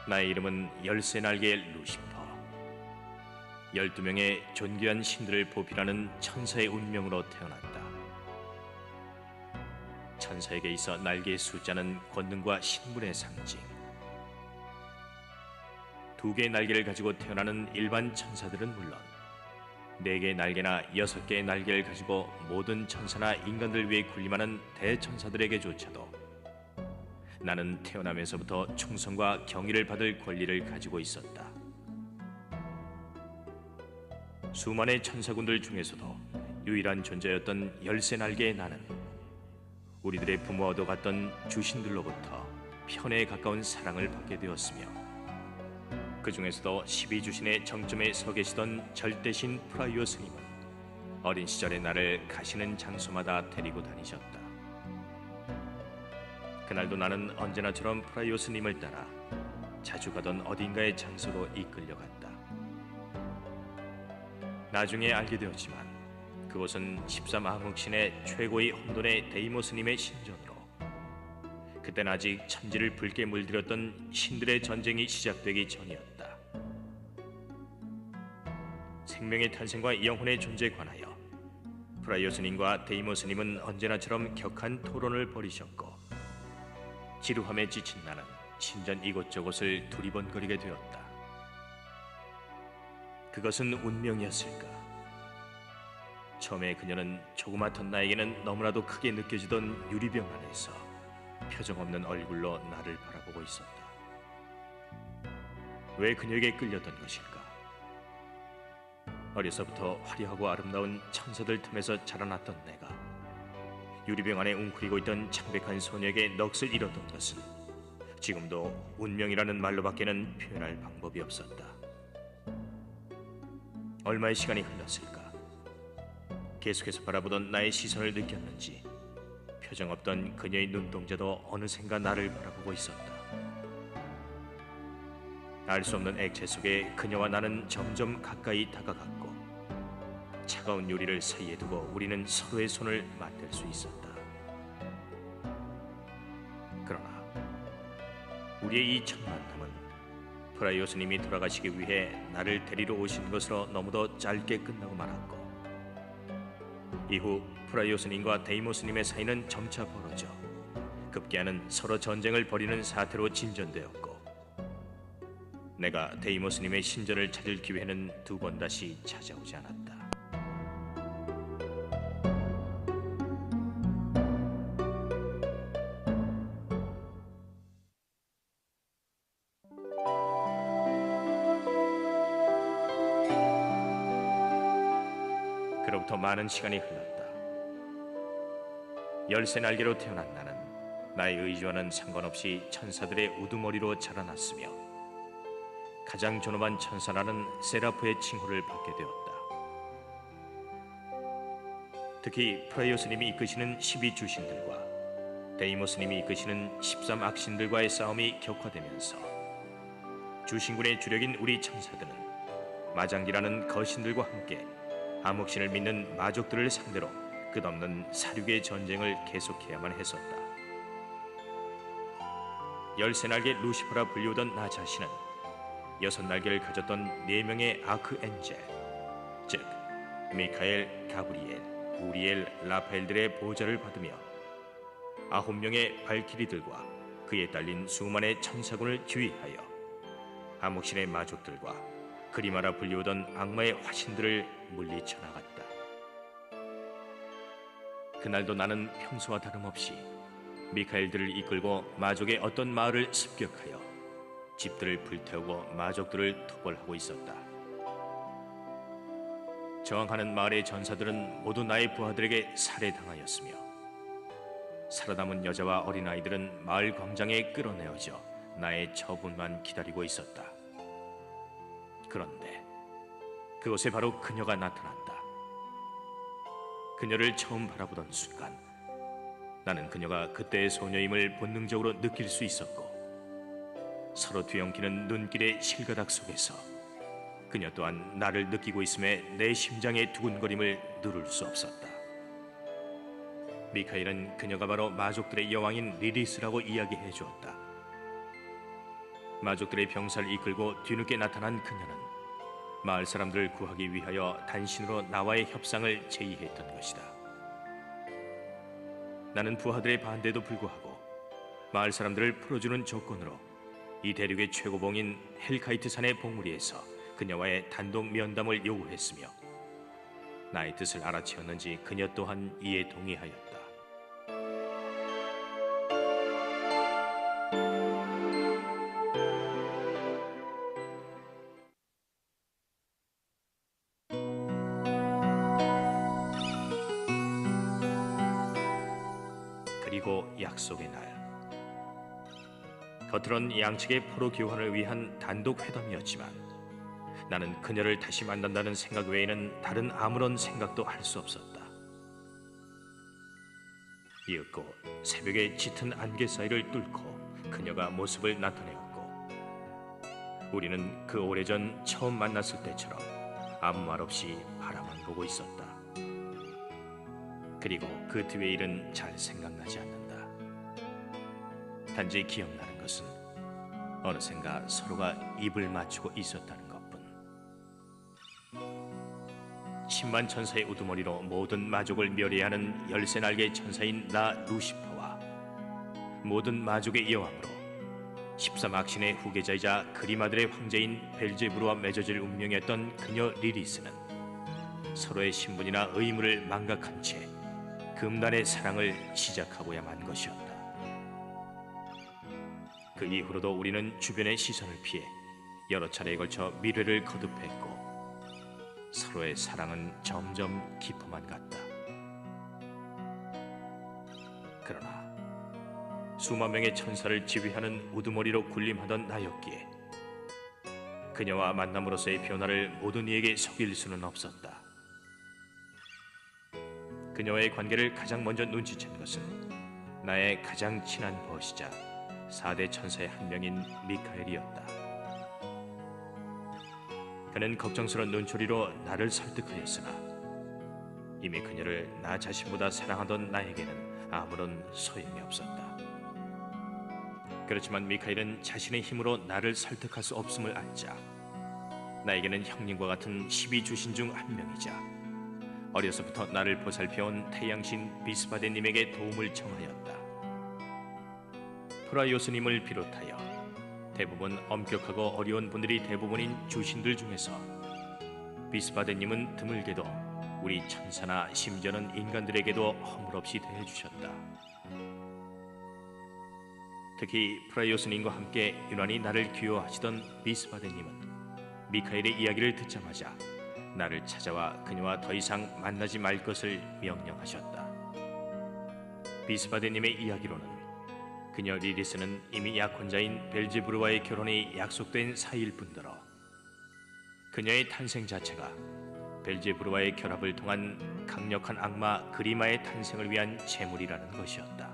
나의 이름은 열쇠 날개의 루시퍼. 12명의 존귀한 신들을 보필하는 천사의 운명으로 태어났다. 천사에게 있어 날개의 숫자는 권능과 신분의 상징. 2개의 날개를 가지고 태어나는 일반 천사들은 물론 4개의 날개나 6개의 날개를 가지고 모든 천사나 인간들 위해 군림하는 대천사들에게조차도 나는 태어나면서부터 충성과 경의를 받을 권리를 가지고 있었다. 수많은 천사군들 중에서도 유일한 존재였던 열쇠 날개의 나는 우리들의 부모와도 같던 주신들로부터 편에 가까운 사랑을 받게 되었으며, 그 중에서도 12주신의 정점에 서 계시던 절대신 프라이오 스님은 어린 시절의 나를 가시는 장소마다 데리고 다니셨다. 그날도 나는 언제나처럼 프라이오 스님을 따라 자주 가던 어딘가의 장소로 이끌려갔다. 나중에 알게 되었지만 그곳은 13암흑신의 최고의 혼돈의 데이모 스님의 신전으로, 그땐 아직 천지를 붉게 물들였던 신들의 전쟁이 시작되기 전이었다. 생명의 탄생과 영혼의 존재에 관하여 프라이오 스님과 데이모 스님은 언제나처럼 격한 토론을 벌이셨고, 지루함에 지친 나는 신전 이곳저곳을 두리번거리게 되었다. 그것은 운명이었을까? 처음에 그녀는 조그맣던 나에게는 너무나도 크게 느껴지던 유리병 안에서 표정 없는 얼굴로 나를 바라보고 있었다. 왜 그녀에게 끌렸던 것일까? 어려서부터 화려하고 아름다운 천사들 틈에서 자라났던 내가 유리병 안에 웅크리고 있던 창백한 소녀에게 넋을 잃었던 것은 지금도 운명이라는 말로밖에는 표현할 방법이 없었다. 얼마의 시간이 흘렀을까? 계속해서 바라보던 나의 시선을 느꼈는지 표정 없던 그녀의 눈동자도 어느샌가 나를 바라보고 있었다. 알 수 없는 액체 속에 그녀와 나는 점점 가까이 다가갔고, 차가운 유리를 사이에 두고 우리는 서로의 손을 맞댈 수 있었다. 그러나 우리의 이 첫 만남은 프라이오 스님이 돌아가시기 위해 나를 데리러 오신 것으로 너무도 짧게 끝나고 말았고, 이후 프라이오 스님과 데이모 스님의 사이는 점차 벌어져 급기야는 서로 전쟁을 벌이는 사태로 진전되었고, 내가 데이모 스님의 신전을 찾을 기회는 2번 다시 찾아오지 않았다. 그로부터 많은 시간이 흘렀다. 열쇠 날개로 태어난 나는 나의 의지와는 상관없이 천사들의 우두머리로 자라났으며, 가장 존엄한 천사라는 세라프의 칭호를 받게 되었다. 특히 프라이오 스님이 이끄시는 12주신들과 데이모 스님이 이끄시는 13악신들과의 싸움이 격화되면서 주신군의 주력인 우리 천사들은 마장기라는 거신들과 함께 암흑신을 믿는 마족들을 상대로 끝없는 사륙의 전쟁을 계속해야만 했었다. 열쇠 날개 루시퍼라 불리우던 나 자신은 6날개를 가졌던 4명의 아크엔젤, 즉 미카엘, 가브리엘, 우리엘, 라파엘들의 보좌를 받으며 9명의 발키리들과 그에 딸린 수많은 천사군을 지휘하여 암흑신의 마족들과 그리마라 불리우던 악마의 화신들을 물리쳐 나갔다. 그날도 나는 평소와 다름없이 미카엘들을 이끌고 마족의 어떤 마을을 습격하여 집들을 불태우고 마족들을 토벌하고 있었다. 저항하는 마을의 전사들은 모두 나의 부하들에게 살해당하였으며, 살아남은 여자와 어린아이들은 마을 광장에 끌어내어져 나의 처분만 기다리고 있었다. 그런데 그곳에 바로 그녀가 나타난다. 그녀를 처음 바라보던 순간 나는 그녀가 그때의 소녀임을 본능적으로 느낄 수 있었고, 서로 뒤엉키는 눈길의 실가닥 속에서 그녀 또한 나를 느끼고 있음에 내 심장의 두근거림을 누를 수 없었다. 미카엘은 그녀가 바로 마족들의 여왕인 리리스라고 이야기해 주었다. 마족들의 병사를 이끌고 뒤늦게 나타난 그녀는 마을 사람들을 구하기 위하여 단신으로 나와의 협상을 제의했던 것이다. 나는 부하들의 반대에도 불구하고 마을 사람들을 풀어주는 조건으로 이 대륙의 최고봉인 헬카이트 산의 봉우리에서 그녀와의 단독 면담을 요구했으며 나의 뜻을 알아채었는지 그녀 또한 이에 동의하였다. 그리고 약속의 날, 겉으론 양측의 포로 교환을 위한 단독 회담이었지만 나는 그녀를 다시 만난다는 생각 외에는 다른 아무런 생각도 할 수 없었다. 이윽고 새벽의 짙은 안개 사이를 뚫고 그녀가 모습을 나타내었고, 우리는 그 오래전 처음 만났을 때처럼 아무 말 없이 바라만 보고 있었다. 그리고 그 뒤의 일은 잘 생각나지 않는다. 단지 기억나는 것은 어느샌가 서로가 입을 맞추고 있었다는 것뿐. 10만 천사의 우두머리로 모든 마족을 멸해하는 13날개의 천사인 나 루시퍼와 모든 마족의 여왕으로 13악신의 후계자이자 그리마들의 황제인 벨제부르와 맺어질 운명이었던 그녀 리리스는 서로의 신분이나 의무를 망각한 채 금단의 사랑을 시작하고야만 것이었다. 그 이후로도 우리는 주변의 시선을 피해 여러 차례에 걸쳐 미래를 거듭했고 서로의 사랑은 점점 깊어만 갔다. 그러나 수만 명의 천사를 지휘하는 우두머리로 군림하던 나였기에 그녀와 만남으로서의 변화를 모든 이에게 속일 수는 없었다. 그녀와의 관계를 가장 먼저 눈치챈 것은 나의 가장 친한 벗이자 4대 천사의 한 명인 미카엘이었다. 그는 걱정스러운 눈초리로 나를 설득하였으나 이미 그녀를 나 자신보다 사랑하던 나에게는 아무런 소용이 없었다. 그렇지만 미카엘은 자신의 힘으로 나를 설득할 수 없음을 알자 나에게는 형님과 같은 12주신 중 한 명이자 어려서부터 나를 보살펴온 태양신 비스바데님에게 도움을 청하였다. 프라이오스님을 비롯하여 대부분 엄격하고 어려운 분들이 대부분인 주신들 중에서 비스바데님은 드물게도 우리 천사나 심지어는 인간들에게도 허물없이 대해주셨다. 특히 프라이오스님과 함께 유난히 나를 귀여워하시던 비스바데님은 미카엘의 이야기를 듣자마자 나를 찾아와 그녀와 더 이상 만나지 말 것을 명령하셨다. 비스바데님의 이야기로는 그녀 리리스는 이미 약혼자인 벨제부르와의 결혼이 약속된 사이일 뿐더러 그녀의 탄생 자체가 벨제부르와의 결합을 통한 강력한 악마 그리마의 탄생을 위한 제물이라는 것이었다.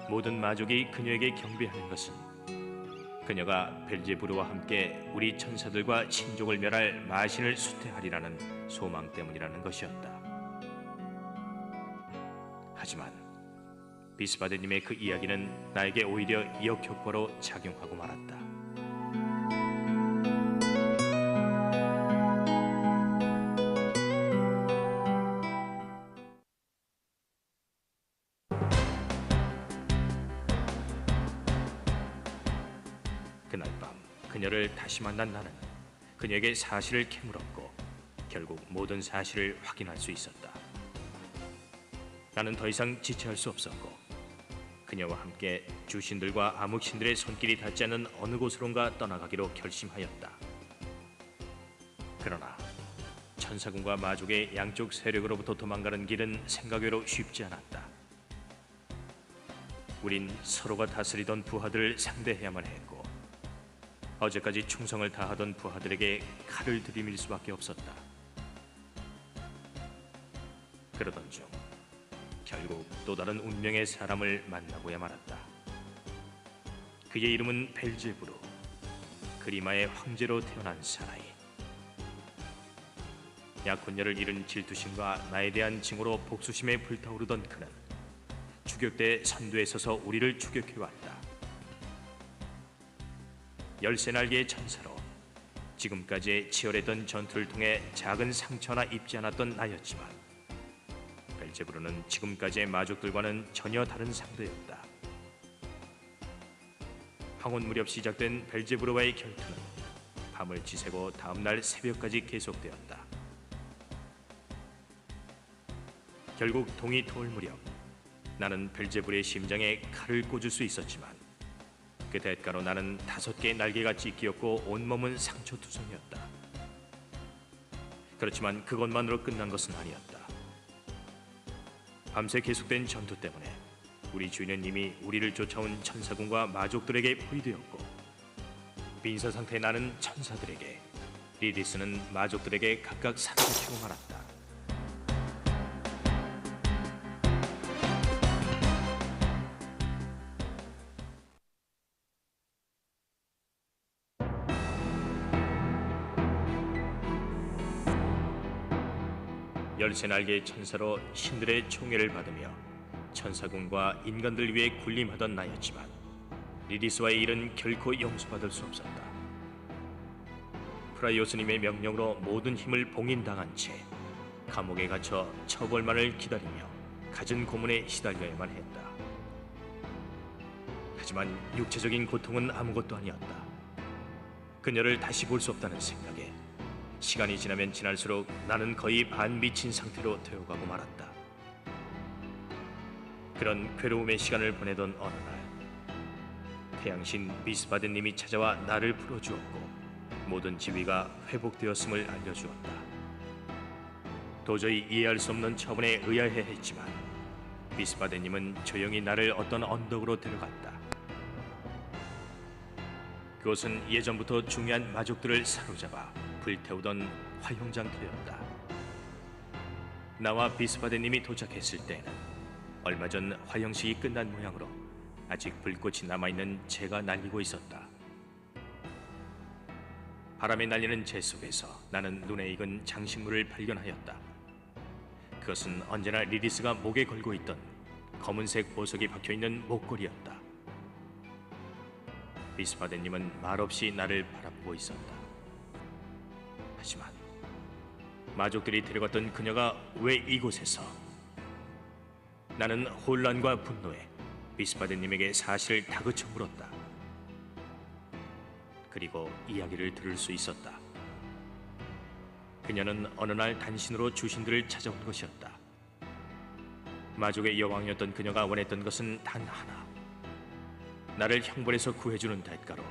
모든 마족이 그녀에게 경배하는 것은 그녀가 벨제부르와 함께 우리 천사들과 신족을 멸할 마신을 수태하리라는 소망 때문이라는 것이었다. 하지만 비스바데님의 그 이야기는 나에게 오히려 역효과로 작용하고 말았다. 그날 밤 그녀를 다시 만난 나는 그녀에게 사실을 캐물었고 결국 모든 사실을 확인할 수 있었다. 나는 더 이상 지체할 수 없었고 그녀와 함께 주신들과 암흑신들의 손길이 닿지 않는 어느 곳으론가 떠나가기로 결심하였다. 그러나 천사군과 마족의 양쪽 세력으로부터 도망가는 길은 생각외로 쉽지 않았다. 우린 서로가 다스리던 부하들을 상대해야만 했고 어제까지 충성을 다하던 부하들에게 칼을 들이밀 수밖에 없었다. 그러던 중 결국 또 다른 운명의 사람을 만나고야 말았다. 그의 이름은 벨제부르, 그리마의 황제로 태어난 사나이. 약혼녀를 잃은 질투심과 나에 대한 징후로 복수심에 불타오르던 그는 추격대 선두에 서서 우리를 추격해왔다. 열쇠날개의 천사로 지금까지의 치열했던 전투를 통해 작은 상처나 입지 않았던 나였지만 벨제부르는 지금까지의 마족들과는 전혀 다른 상대였다. 황혼 무렵 시작된 벨제부르와의 결투는 밤을 지새고 다음날 새벽까지 계속되었다. 결국 동이 터올 무렵 나는 벨제부르의 심장에 칼을 꽂을 수 있었지만 그 대가로 나는 5개의 날개가 찢기었고 온몸은 상처투성이었다. 그렇지만 그것만으로 끝난 것은 아니었다. 밤새 계속된 전투 때문에 우리 주인은 이미 우리를 쫓아온 천사군과 마족들에게 포위되었고 빈사 상태의 나는 천사들에게, 리디스는 마족들에게 각각 사로잡히고 말았다. 열쇠날개의 천사로 신들의 총애를 받으며 천사군과 인간들 위해 군림하던 나였지만 리디스와의 일은 결코 용서받을 수 없었다. 프라이오스님의 명령으로 모든 힘을 봉인당한 채 감옥에 갇혀 처벌만을 기다리며 갖은 고문에 시달려야만 했다. 하지만 육체적인 고통은 아무것도 아니었다. 그녀를 다시 볼 수 없다는 생각에 시간이 지나면 지날수록 나는 거의 반미친 상태로 되어가고 말았다. 그런 괴로움의 시간을 보내던 어느 날 태양신 미스바드님이 찾아와 나를 풀어주었고 모든 지위가 회복되었음을 알려주었다. 도저히 이해할 수 없는 처분에 의아해했지만 미스바드님은 조용히 나를 어떤 언덕으로 데려갔다. 그곳은 예전부터 중요한 마족들을 사로잡아 불태우던 화형장터였다. 나와 비스바데님이 도착했을 때는 얼마 전 화형식이 끝난 모양으로 아직 불꽃이 남아있는 재가 날리고 있었다. 바람에 날리는 재 속에서 나는 눈에 익은 장식물을 발견하였다. 그것은 언제나 리디스가 목에 걸고 있던 검은색 보석이 박혀있는 목걸이였다. 비스바데님은 말없이 나를 바라보고 있었다. 하지만 마족들이 데려갔던 그녀가 왜 이곳에서? 나는 혼란과 분노에 비스바데님에게 사실을 다그쳐 물었다. 그리고 이야기를 들을 수 있었다. 그녀는 어느 날 단신으로 주신들을 찾아온 것이었다. 마족의 여왕이었던 그녀가 원했던 것은 단 하나. 나를 형벌에서 구해주는 대가로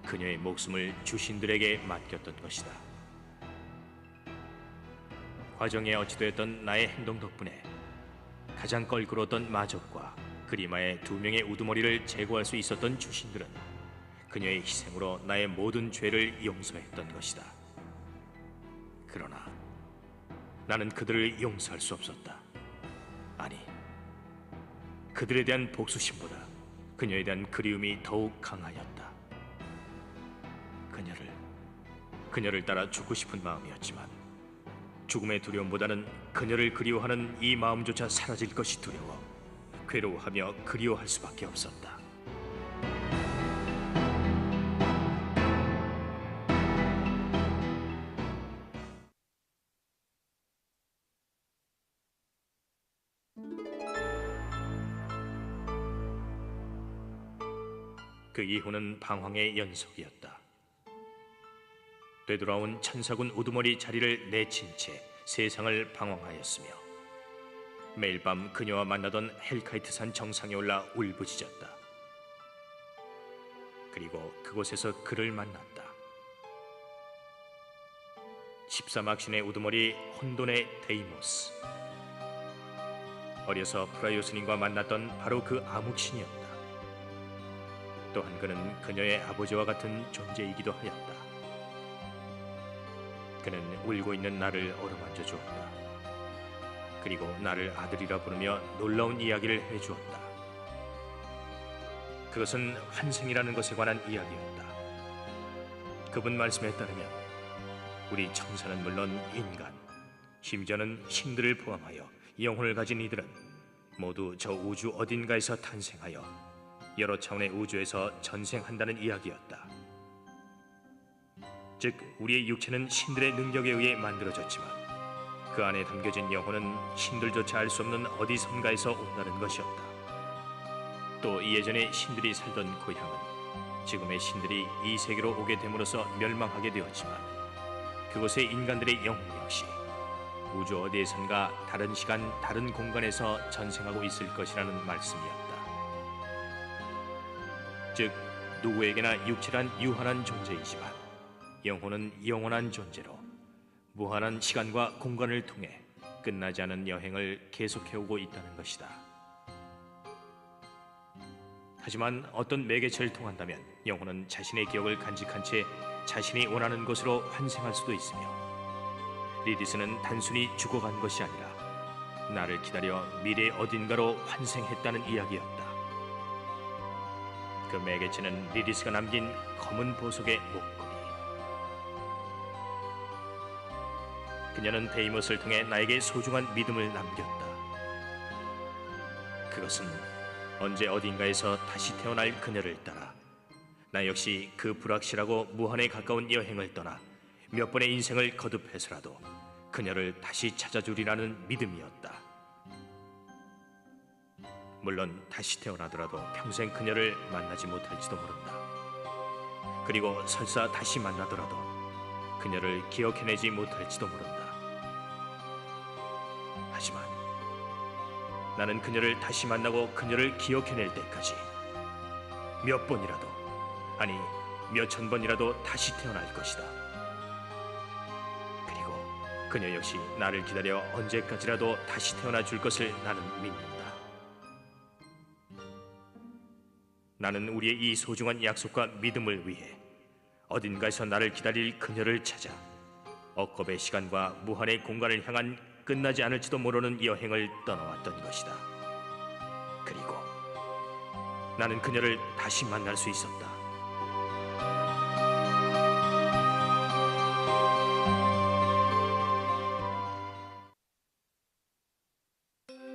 그녀의 목숨을 주신들에게 맡겼던 것이다. 과정에 어찌되었던 나의 행동 덕분에 가장 껄끄러웠던 마족과 그리마의 2명의 우두머리를 제거할 수 있었던 주신들은 그녀의 희생으로 나의 모든 죄를 용서했던 것이다. 그러나 나는 그들을 용서할 수 없었다. 아니, 그들에 대한 복수심보다 그녀에 대한 그리움이 더욱 강하였다. 그녀를 따라 죽고 싶은 마음이었지만 죽음의 두려움보다는 그녀를 그리워하는 이 마음조차 사라질 것이 두려워 괴로워하며 그리워할 수밖에 없었다. 그 이후는 방황의 연속이었다. 되돌아온 천사군 우두머리 자리를 내친 채 세상을 방황하였으며 매일 밤 그녀와 만나던 헬카이트산 정상에 올라 울부짖었다. 그리고 그곳에서 그를 만났다. 14막신의 우두머리 혼돈의 데이모스. 어려서 프라이오스님과 만났던 바로 그 암흑신이었다. 또한 그는 그녀의 아버지와 같은 존재이기도 하였다. 그는 울고 있는 나를 어루만져 주었다. 그리고 나를 아들이라 부르며 놀라운 이야기를 해주었다. 그것은 환생이라는 것에 관한 이야기였다. 그분 말씀에 따르면 우리 천사는 물론 인간, 심지어는 신들을 포함하여 영혼을 가진 이들은 모두 저 우주 어딘가에서 탄생하여 여러 차원의 우주에서 전생한다는 이야기였다. 즉 우리의 육체는 신들의 능력에 의해 만들어졌지만 그 안에 담겨진 영혼은 신들조차 알 수 없는 어디선가에서 온다는 것이었다. 또 예전에 신들이 살던 고향은 지금의 신들이 이 세계로 오게 됨으로써 멸망하게 되었지만 그곳의 인간들의 영혼 역시 우주 어디에선가 다른 시간, 다른 공간에서 전생하고 있을 것이라는 말씀이었다. 즉 누구에게나 육체란 유한한 존재이지만 영혼은 영원한 존재로 무한한 시간과 공간을 통해 끝나지 않은 여행을 계속해오고 있다는 것이다. 하지만 어떤 매개체를 통한다면 영혼은 자신의 기억을 간직한 채 자신이 원하는 곳으로 환생할 수도 있으며 리디스는 단순히 죽어간 것이 아니라 나를 기다려 미래 어딘가로 환생했다는 이야기였다. 그 매개체는 리디스가 남긴 검은 보석의 목걸이. 그녀는 데이못을 통해 나에게 소중한 믿음을 남겼다. 그것은 언제 어딘가에서 다시 태어날 그녀를 따라 나 역시 그 불확실하고 무한에 가까운 여행을 떠나 몇 번의 인생을 거듭해서라도 그녀를 다시 찾아주리라는 믿음이었다. 물론 다시 태어나더라도 평생 그녀를 만나지 못할지도 모른다. 그리고 설사 다시 만나더라도 그녀를 기억해내지 못할지도 모른다. 하지만 나는 그녀를 다시 만나고 그녀를 기억해낼 때까지 몇 번이라도, 아니 몇천 번이라도 다시 태어날 것이다. 그리고 그녀 역시 나를 기다려 언제까지라도 다시 태어나 줄 것을 나는 믿는다. 나는 우리의 이 소중한 약속과 믿음을 위해 어딘가에서 나를 기다릴 그녀를 찾아 억겁의 시간과 무한의 공간을 향한 끝나지 않을지도 모르는 여행을 떠나왔던 것이다. 그리고 나는 그녀를 다시 만날 수 있었다.